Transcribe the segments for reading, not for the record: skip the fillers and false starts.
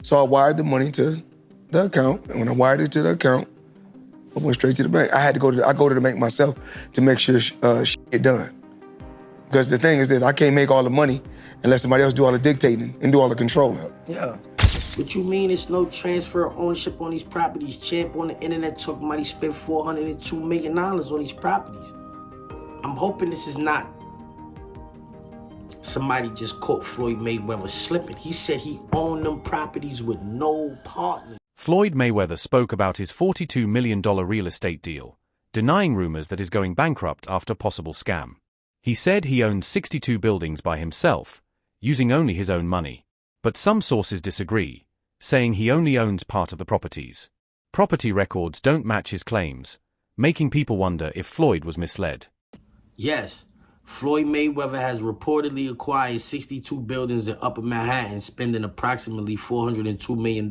So I wired the money to the account, and when I wired it to the account, I went straight to the bank. I go to the bank myself to make sure shit get done. Because the thing is this, I can't make all the money unless somebody else do all the dictating and do all the controlling. Yeah. What you mean it's no transfer of ownership on these properties? Champ on the internet talking about he spent $402 million on these properties. I'm hoping this is not somebody just caught Floyd Mayweather slipping. He said he owned them properties with no partner. Floyd Mayweather spoke about his $42 million real estate deal, denying rumors that he's going bankrupt after possible scam. He said he owned 62 buildings by himself, using only his own money. But some sources disagree, saying he only owns part of the properties. Property records don't match his claims, making people wonder if Floyd was misled. Yes, Floyd Mayweather has reportedly acquired 62 buildings in Upper Manhattan, spending approximately $402 million.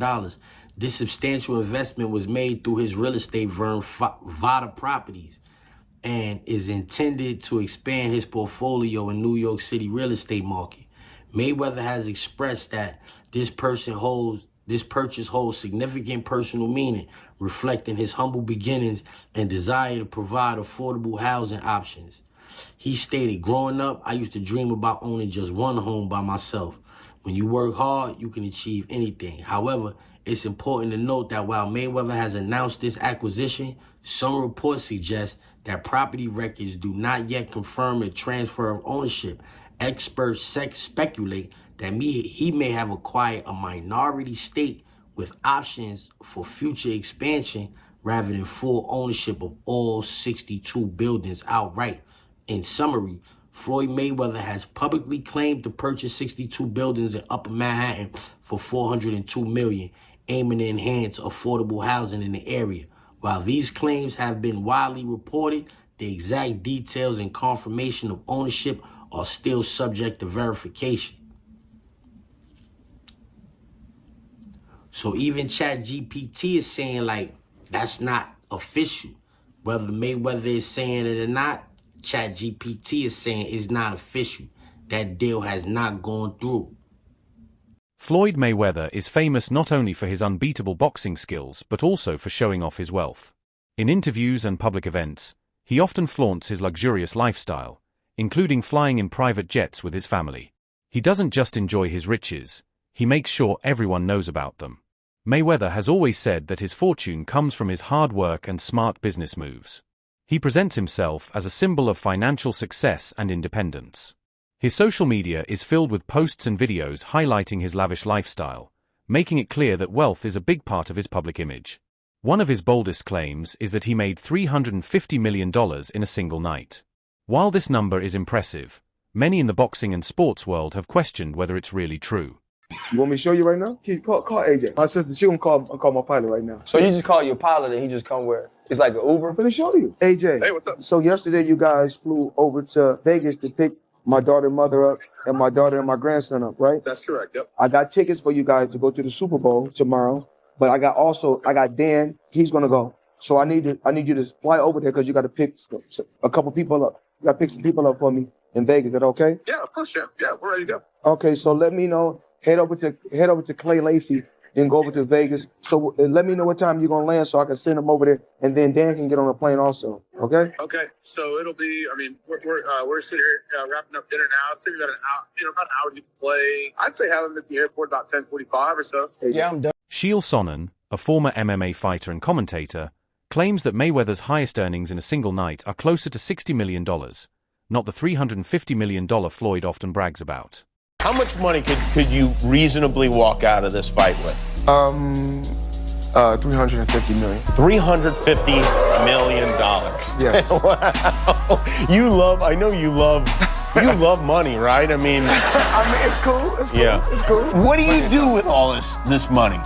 This substantial investment was made through his real estate firm, Vada Properties, and is intended to expand his portfolio in New York City real estate market. Mayweather has expressed that this purchase holds significant personal meaning, reflecting his humble beginnings and desire to provide affordable housing options. He stated, "Growing up, I used to dream about owning just one home by myself. When you work hard, you can achieve anything. However, it's important to note that while Mayweather has announced this acquisition, some reports suggest that property records do not yet confirm a transfer of ownership. Experts speculate that he may have acquired a minority stake with options for future expansion rather than full ownership of all 62 buildings outright. In summary, Floyd Mayweather has publicly claimed to purchase 62 buildings in Upper Manhattan for $402 million, aiming to enhance affordable housing in the area. While these claims have been widely reported, the exact details and confirmation of ownership are still subject to verification. So even ChatGPT is saying, like, that's not official. Whether Mayweather is saying it or not, ChatGPT is saying it's not official. That deal has not gone through. Floyd Mayweather is famous not only for his unbeatable boxing skills but also for showing off his wealth. In interviews and public events, he often flaunts his luxurious lifestyle, including flying in private jets with his family. He doesn't just enjoy his riches, he makes sure everyone knows about them. Mayweather has always said that his fortune comes from his hard work and smart business moves. He presents himself as a symbol of financial success and independence. His social media is filled with posts and videos highlighting his lavish lifestyle, making it clear that wealth is a big part of his public image. One of his boldest claims is that he made $350 million in a single night. While this number is impressive, many in the boxing and sports world have questioned whether it's really true. You want me to show you right now? Call AJ. My sister, she gonna call my pilot right now. So you just call your pilot and he just come where? It's like an Uber? I'm finna show you. AJ. Hey, what's up? So yesterday you guys flew over to Vegas to pick my daughter and mother up and my daughter and my grandson up, right? That's correct, yep. I got tickets for you guys to go to the Super Bowl tomorrow, but I got Dan, he's gonna go. So I need you to fly over there because you gotta pick a couple people up. You gotta pick some people up for me in Vegas. Is that okay? Yeah, of course, champ. Yeah, we're ready to go. Okay, so let me know. Head over to Clay Lacey and go over to Vegas. So let me know what time you're gonna land so I can send them over there, and then Dan can get on a plane also. Okay? Okay, so it'll be. I mean, we're sitting here wrapping up dinner now. It's about an hour. About an hour to play. I'd say have them at the airport about 10:45 or so. Yeah, I'm done. Chael Sonnen, a former MMA fighter and commentator, claims that Mayweather's highest earnings in a single night are closer to $60 million, not the $350 million Floyd often brags about. How much money could you reasonably walk out of this fight with? 350 million. $350 million. Yes. Wow. I know you love money, right? I mean, it's cool. It's cool. Yeah. It's cool. What do you do with all this money?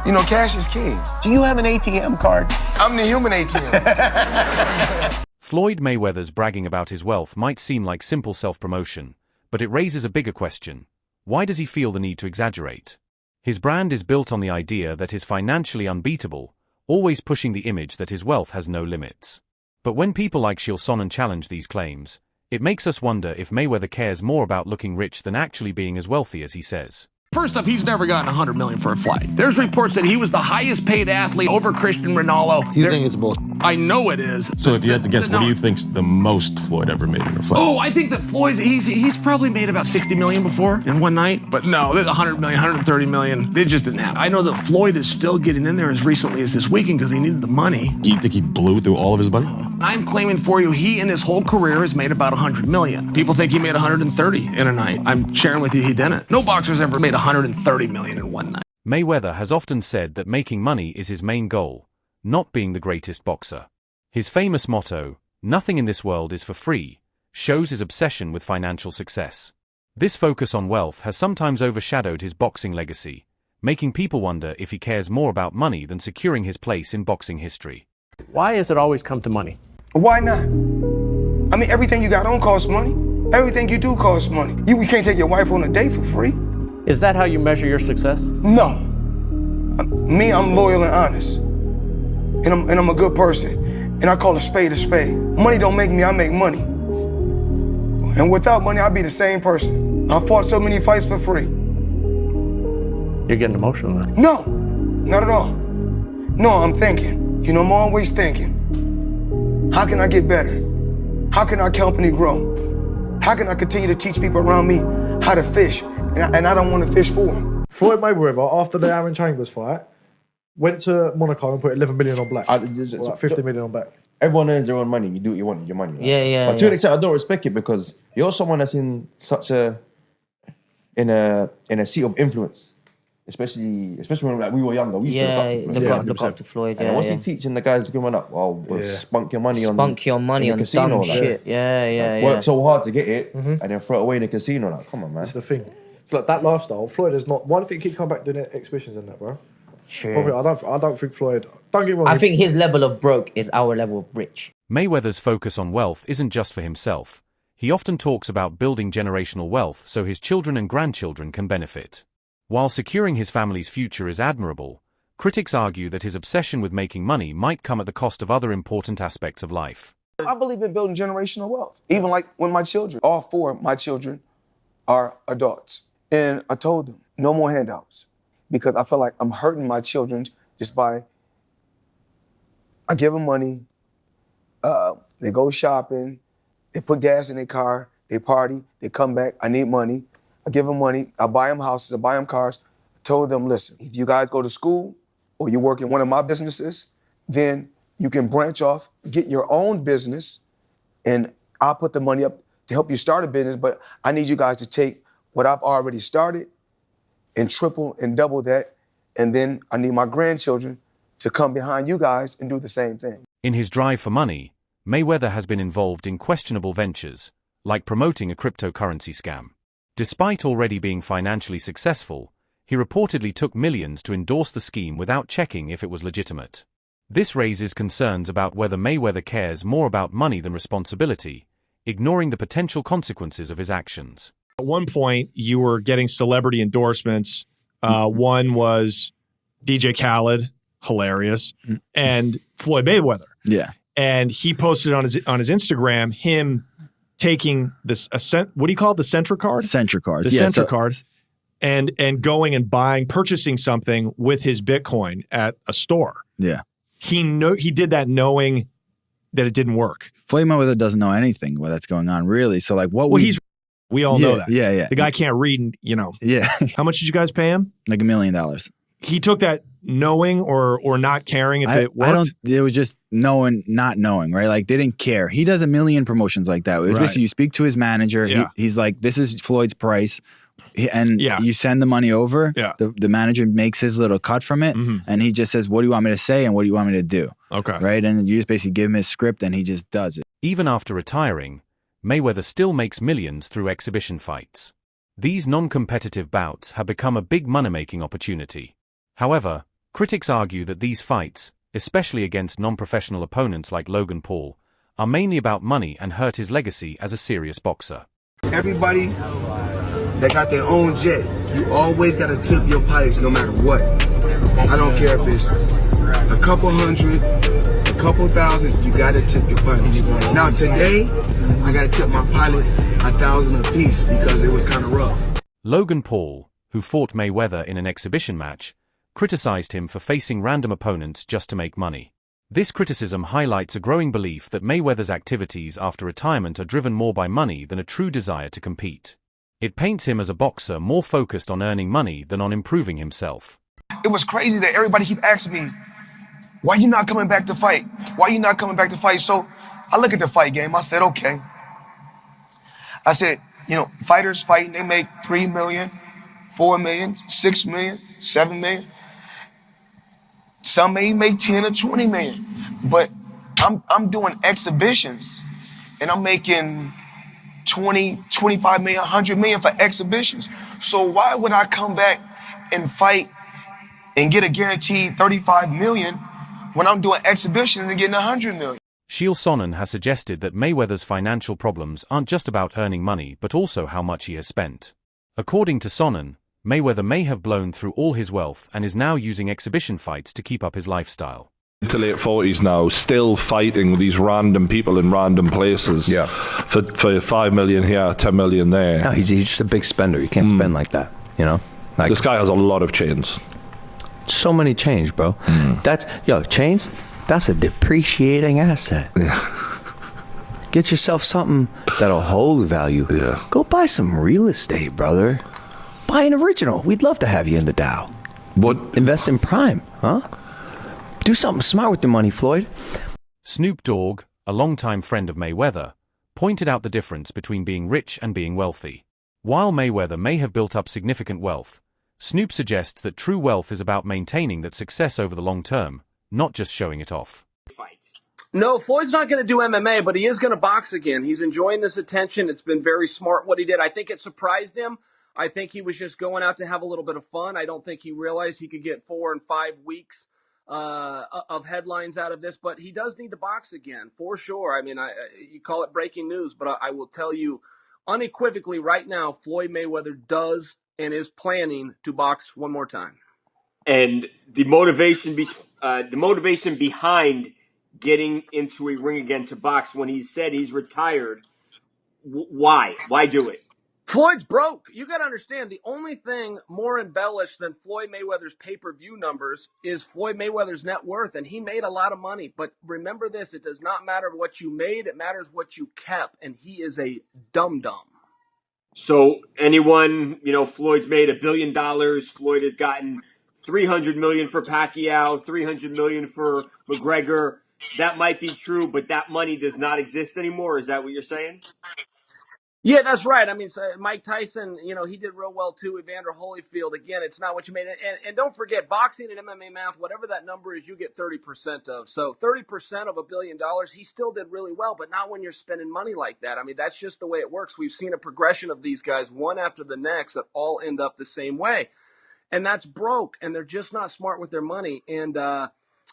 You know, cash is king. Do you have an ATM card? I'm the human ATM. Floyd Mayweather's bragging about his wealth might seem like simple self-promotion, but it raises a bigger question. Why does he feel the need to exaggerate? His brand is built on the idea that he's financially unbeatable, always pushing the image that his wealth has no limits. But when people like Chael Sonnen challenge these claims, it makes us wonder if Mayweather cares more about looking rich than actually being as wealthy as he says. First off, he's never gotten $100 million for a fight. There's reports that he was the highest paid athlete over Christian Ronaldo. You think it's bullshit? I know it is. So if you had to guess, what do you think's the most Floyd ever made in a fight? Oh, I think that Floyd's, he's probably made about 60 million before in one night. But no, there's 100 million, 130 million. They just didn't have it. I know that Floyd is still getting in there as recently as this weekend because he needed the money. You think he blew through all of his money? I'm claiming for you, he in his whole career has made about 100 million. People think he made 130 in a night. I'm sharing with you he didn't. No boxer's ever made 130 million in one night. Mayweather has often said that making money is his main goal, not being the greatest boxer. His famous motto, "Nothing in this world is for free," shows his obsession with financial success. This focus on wealth has sometimes overshadowed his boxing legacy, making people wonder if he cares more about money than securing his place in boxing history. Why has it always come to money? Why not? I mean, everything you got on costs money. Everything you do costs money. You can't take your wife on a date for free. Is that how you measure your success? No. I'm loyal and honest. And I'm a good person. And I call a spade a spade. Money don't make me, I make money. And without money, I'd be the same person. I fought so many fights for free. You're getting emotional now. No, not at all. No, I'm thinking. You know, I'm always thinking. How can I get better? How can our company grow? How can I continue to teach people around me how to fish? And I don't want to fish for them. Floyd Mayweather, after the Aaron Chambers fight, went to Monaco and put 11 million on black. Like 50 million on black. Everyone earns their own money. You do what you want with your money. Right? Yeah. But to an extent, I don't respect it because you're someone that's in such a seat of influence. Especially when like we were younger, we used to look up to Floyd. And what's he teaching the guys coming up? Well, spunk your money on casino, dumb shit. Work so hard to get it, and then throw it away in the casino. Like, come on, man. That's the thing. It's like that lifestyle. Floyd is not one thing. He keeps coming back doing exhibitions and that, bro. Sure. Probably, I don't think Floyd. Don't get me wrong. I think his level of broke is our level of rich. Mayweather's focus on wealth isn't just for himself. He often talks about building generational wealth so his children and grandchildren can benefit. While securing his family's future is admirable, critics argue that his obsession with making money might come at the cost of other important aspects of life. I believe in building generational wealth. Even like when my children, all four of my children are adults. And I told them, no more handouts. Because I feel like I'm hurting my children just by, I give them money, they go shopping, they put gas in their car, they party, they come back, I need money. I give them money, I buy them houses, I buy them cars. I told them, listen, if you guys go to school or you work in one of my businesses, then you can branch off, get your own business, and I'll put the money up to help you start a business, but I need you guys to take what I've already started and triple and double that, and then I need my grandchildren to come behind you guys and do the same thing. In his drive for money, Mayweather has been involved in questionable ventures, like promoting a cryptocurrency scam. Despite already being financially successful, he reportedly took millions to endorse the scheme without checking if it was legitimate. This raises concerns about whether Mayweather cares more about money than responsibility, ignoring the potential consequences of his actions. At one point, you were getting celebrity endorsements. One was DJ Khaled, hilarious, and Floyd Mayweather. Yeah. And he posted on his Instagram him taking this what do you call it? The Centra card? Centra card. The Centra card. And going and purchasing something with his Bitcoin at a store. Yeah. He did that knowing that it didn't work. Floyd Mayweather doesn't know anything that's going on, really. So like we all know that. Yeah. The guy can't read, Yeah. How much did you guys pay him? Like $1 million. He took that knowing or not caring if it worked? It was just knowing, not knowing, right? Like they didn't care. He does a million promotions like that. It was basically you speak to his manager. Yeah. He's like, this is Floyd's price. And you send the money over. Yeah. The manager makes his little cut from it. And he just says, what do you want me to say? And what do you want me to do? Okay. Right. And you just basically give him his script and he just does it. Even after retiring, Mayweather still makes millions through exhibition fights. These non-competitive bouts have become a big money-making opportunity. However, critics argue that these fights, especially against non-professional opponents like Logan Paul, are mainly about money and hurt his legacy as a serious boxer. Everybody that got their own jet, you always got to tip your pilots no matter what. I don't care if it's a couple hundred, a couple thousand, you got to tip your pilots. Now today, I got to tip my pilots $1,000 apiece because it was kind of rough. Logan Paul, who fought Mayweather in an exhibition match, criticized him for facing random opponents just to make money. This criticism highlights a growing belief that Mayweather's activities after retirement are driven more by money than a true desire to compete. It paints him as a boxer more focused on earning money than on improving himself. It was crazy that everybody keep asking me, why you not coming back to fight? Why you not coming back to fight? So I look at the fight game. I said, okay. I said, you know, fighters fighting, they make 3 million, 4 million, 6 million, 7 million. Some may make 10 or 20 million. But I'm doing exhibitions and I'm making 20, 25 million, 100 million for exhibitions. So why would I come back and fight and get a guaranteed 35 million when I'm doing exhibitions and getting 100 million? Chael Sonnen has suggested that Mayweather's financial problems aren't just about earning money but also how much he has spent. According to Sonnen, Mayweather may have blown through all his wealth and is now using exhibition fights to keep up his lifestyle. To late 40s now, still fighting with these random people in random places. Yeah. For 5 million here, 10 million there. No, he's just a big spender. You can't spend like that, you know? Like, this guy has a lot of chains. So many chains, bro. That's, chains, that's a depreciating asset. Yeah. Get yourself something that'll hold value. Yeah. Go buy some real estate, brother. Buy an original. We'd love to have you in the Dow. What? Invest in Prime, huh? Do something smart with your money, Floyd. Snoop Dogg, a longtime friend of Mayweather, pointed out the difference between being rich and being wealthy. While Mayweather may have built up significant wealth, Snoop suggests that true wealth is about maintaining that success over the long term, not just showing it off. No, Floyd's not going to do MMA, but he is going to box again. He's enjoying this attention. It's been very smart what he did. I think it surprised him. I think he was just going out to have a little bit of fun. I don't think he realized he could get 4 and 5 weeks of headlines out of this, but he does need to box again, for sure. I mean, you call it breaking news, but I will tell you unequivocally right now, Floyd Mayweather does and is planning to box one more time. And the motivation behind getting into a ring again to box when he said he's retired, why do it? Floyd's broke. You got to understand, the only thing more embellished than Floyd Mayweather's pay-per-view numbers is Floyd Mayweather's net worth, and he made a lot of money. But remember this, it does not matter what you made, it matters what you kept, and he is a dum-dum. So anyone, Floyd's made $1 billion. Floyd has gotten $300 million for Pacquiao, $300 million for McGregor. That might be true, but that money does not exist anymore. Is that what you're saying? Yeah, that's right. I mean, so Mike Tyson, he did real well too. Evander Holyfield, again, it's not what you made. And don't forget, boxing and MMA math, whatever that number is, you get 30% of. So 30% of $1 billion, he still did really well, but not when you're spending money like that. I mean, that's just the way it works. We've seen a progression of these guys, one after the next, that all end up the same way. And that's broke, and they're just not smart with their money. And,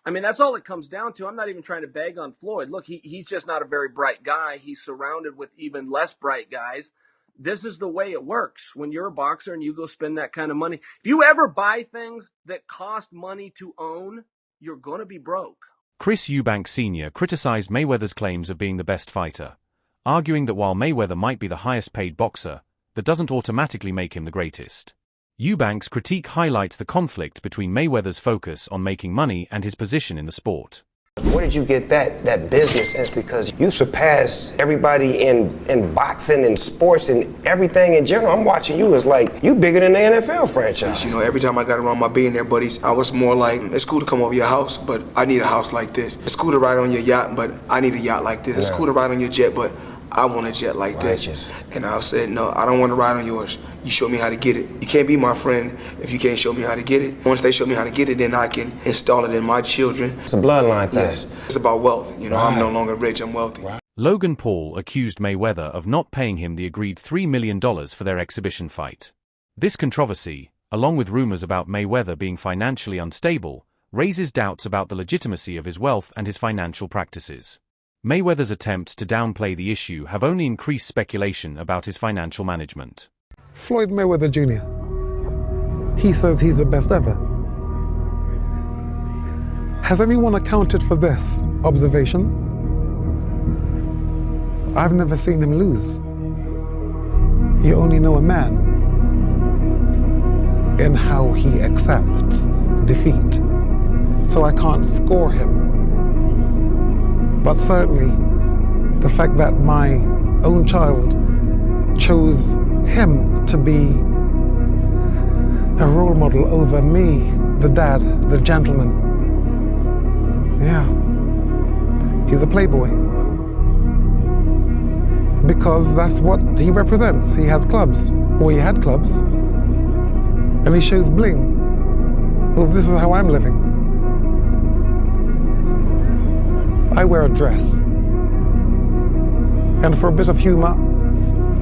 that's all it comes down to. I'm not even trying to bag on Floyd. Look, he's just not a very bright guy. He's surrounded with even less bright guys. This is the way it works when you're a boxer and you go spend that kind of money. If you ever buy things that cost money to own, you're going to be broke. Chris Eubanks Sr. criticized Mayweather's claims of being the best fighter, arguing that while Mayweather might be the highest paid boxer, that doesn't automatically make him the greatest. Eubanks' critique highlights the conflict between Mayweather's focus on making money and his position in the sport. Where did you get that business sense? Because you surpassed everybody in boxing and sports and everything in general. I'm watching you as like, you bigger than the NFL franchise. Every time I got around my billionaire buddies, I was more like, it's cool to come over your house, but I need a house like this. It's cool to ride on your yacht, but I need a yacht like this. It's cool to ride on your jet, but I want a jet like this. And I said, no, I don't want to ride on yours. You show me how to get it. You can't be my friend if you can't show me how to get it. Once they show me how to get it, then I can install it in my children. It's a bloodline thing. Yes, it's about wealth. I'm no longer rich, I'm wealthy. Logan Paul accused Mayweather of not paying him the agreed $3 million for their exhibition fight. This controversy, along with rumors about Mayweather being financially unstable, raises doubts about the legitimacy of his wealth and his financial practices. Mayweather's attempts to downplay the issue have only increased speculation about his financial management. Floyd Mayweather Jr. He says he's the best ever. Has anyone accounted for this observation? I've never seen him lose. You only know a man in how he accepts defeat. So I can't score him. But certainly, the fact that my own child chose him to be a role model over me, the dad, the gentleman. Yeah, he's a playboy. Because that's what he represents. He has clubs, or he had clubs, and he shows bling. Oh, this is how I'm living. I wear a dress. And for a bit of humor,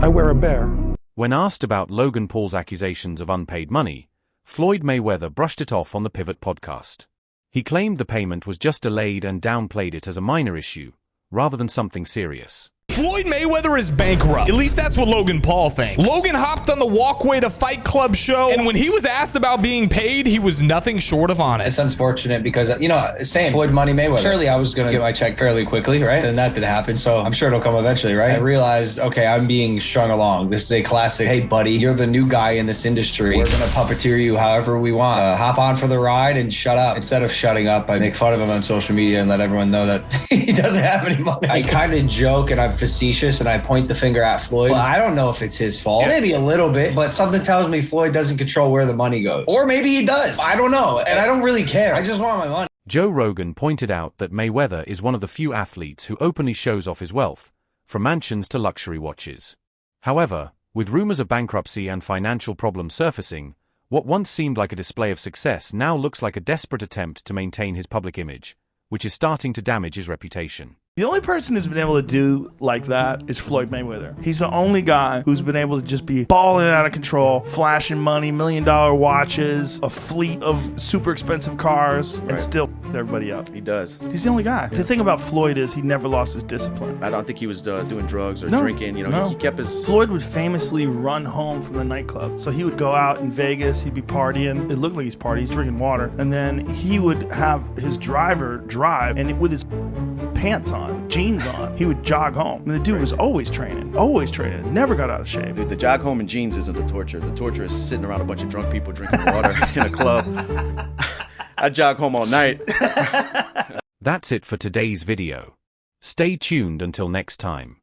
I wear a bear. When asked about Logan Paul's accusations of unpaid money, Floyd Mayweather brushed it off on the Pivot podcast. He claimed the payment was just delayed and downplayed it as a minor issue, rather than something serious. Floyd Mayweather is bankrupt. At least that's what Logan Paul thinks. Logan hopped on the Walkway to Fight Club show, and when he was asked about being paid, he was nothing short of honest. It's unfortunate because, same Floyd Money Mayweather. Surely I was going to get my check fairly quickly, right? And that did happen, so I'm sure it'll come eventually, right? I realized, okay, I'm being strung along. This is a classic, hey, buddy, you're the new guy in this industry. We're going to puppeteer you however we want. Hop on for the ride and shut up. Instead of shutting up, I make fun of him on social media and let everyone know that he doesn't have any money. I kind of joke and I'm facetious and I point the finger at Floyd. Well, I don't know if it's his fault. Maybe a little bit, but something tells me Floyd doesn't control where the money goes. Or maybe he does. I don't know. And I don't really care. I just want my money. Joe Rogan pointed out that Mayweather is one of the few athletes who openly shows off his wealth, from mansions to luxury watches. However, with rumors of bankruptcy and financial problems surfacing, what once seemed like a display of success now looks like a desperate attempt to maintain his public image, which is starting to damage his reputation. The only person who's been able to do like that is Floyd Mayweather. He's the only guy who's been able to just be balling out of control, flashing money, $1 million watches, a fleet of super expensive cars, and still everybody up. He does. He's the only guy. The thing about Floyd is he never lost his discipline. I don't think he was doing drugs or drinking. He kept his... Floyd would famously run home from the nightclub. So he would go out in Vegas, he'd be partying. It looked like he's partying, he's drinking water. And then he would have his driver drive, and with his pants on, jeans on, he would jog home. And the dude was always training, never got out of shape. Dude, the jog home in jeans isn't the torture. The torture is sitting around a bunch of drunk people drinking water in a club. I jog home all night. That's it for today's video. Stay tuned until next time.